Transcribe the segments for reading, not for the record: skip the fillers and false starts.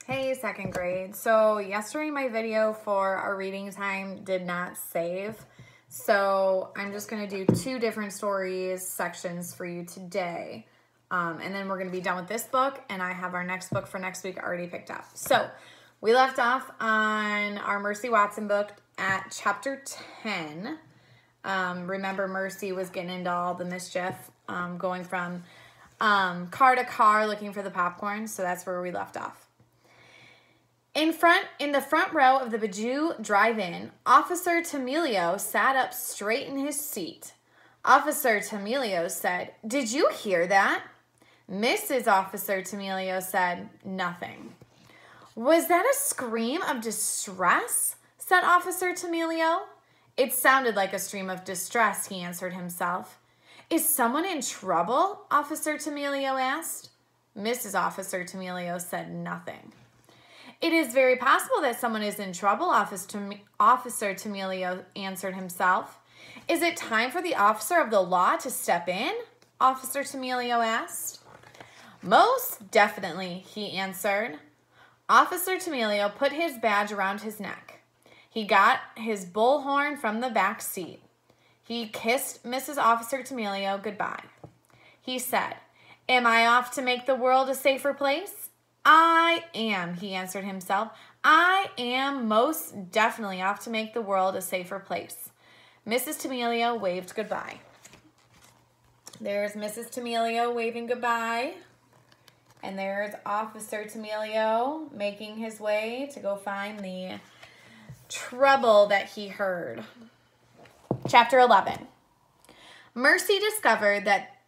Hey, second grade. So yesterday my video for our reading time did not save. So I'm just going to do two different stories sections for you today. And then we're going to be done with this book, and I have our next book for next week already picked up. So we left off on our Mercy Watson book at chapter 10. Remember, Mercy was getting into all the mischief, going from car to car looking for the popcorn. So that's where we left off. In the front row of the Bijou Drive-In, Officer Tamilio sat up straight in his seat. Officer Tamilio said, "Did you hear that?" Mrs. Officer Tamilio said, "Nothing." "Was that a scream of distress?" said Officer Tamilio. "It sounded like a scream of distress," he answered himself. "Is someone in trouble?" Officer Tamilio asked. Mrs. Officer Tamilio said nothing. "It is very possible that someone is in trouble," Officer Tamilio answered himself. "Is it time for the officer of the law to step in?" Officer Tamilio asked. "Most definitely," he answered. Officer Tamilio put his badge around his neck. He got his bullhorn from the back seat. He kissed Mrs. Officer Tamilio goodbye. He said, "Am I off to make the world a safer place?" "I am," he answered himself. "I am most definitely off to make the world a safer place." Mrs. Tamilio waved goodbye. There's Mrs. Tamilio waving goodbye. And there's Officer Tamilio making his way to go find the trouble that he heard. Chapter 11. Mercy discovered that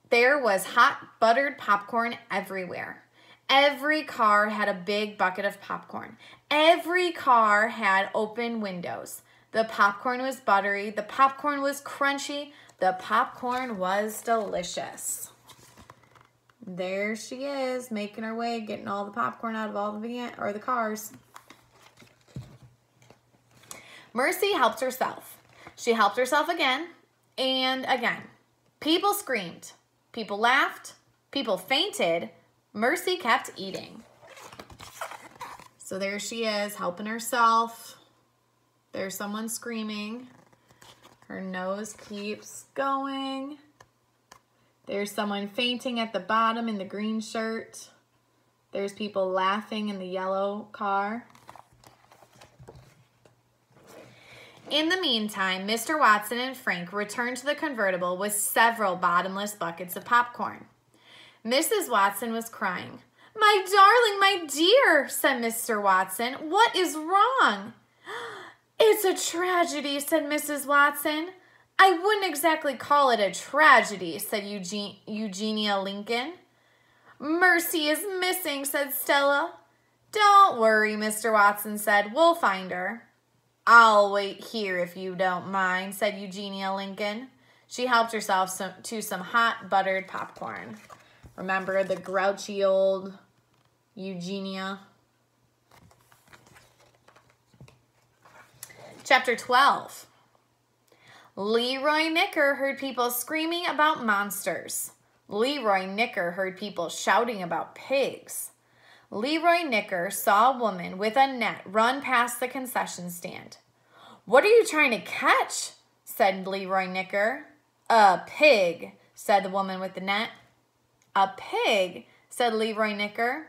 there was hot buttered popcorn everywhere. Every car had a big bucket of popcorn. Every car had open windows. The popcorn was buttery. The popcorn was crunchy. The popcorn was delicious. There she is, making her way, getting all the popcorn out of all the cars. Mercy helped herself. She helped herself again and again. People screamed. People laughed. People fainted. Mercy kept eating. So there she is, helping herself. There's someone screaming. Her nose keeps going. There's someone fainting at the bottom in the green shirt. There's people laughing in the yellow car. In the meantime, Mr. Watson and Frank returned to the convertible with several bottomless buckets of popcorn. Mrs. Watson was crying. "My darling, my dear," said Mr. Watson. "What is wrong?" "It's a tragedy," said Mrs. Watson. "I wouldn't exactly call it a tragedy," said Eugenia Lincoln. "Mercy is missing," said Stella. "Don't worry," Mr. Watson said. "We'll find her." "I'll wait here if you don't mind," said Eugenia Lincoln. She helped herself to some hot buttered popcorn. Remember the grouchy old Eugenia? Chapter 12. Leroy Knicker heard people screaming about monsters. Leroy Knicker heard people shouting about pigs. Leroy Knicker saw a woman with a net run past the concession stand. "What are you trying to catch?" said Leroy Knicker. "A pig," said the woman with the net. "A pig," said Leroy Knicker.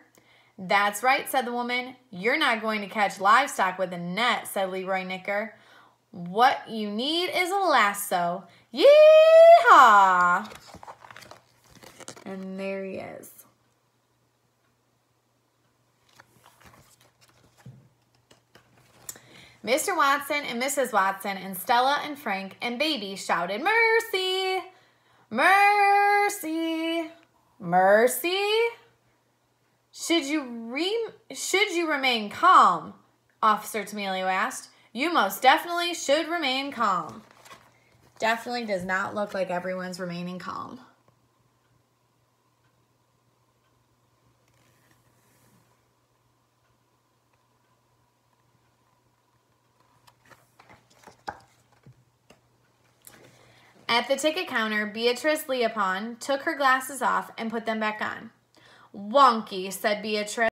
"That's right," said the woman. "You're not going to catch livestock with a net," said Leroy Knicker. "What you need is a lasso. Yee-haw!" And there he is. Mr. Watson and Mrs. Watson and Stella and Frank and Baby shouted, "Mercy! Mercy! Mercy? Should you remain calm?" Officer Tamilio asked. "You most definitely should remain calm." Definitely does not look like everyone's remaining calm. At the ticket counter, Beatrice Leopon took her glasses off and put them back on. "Wonky," said Beatrice.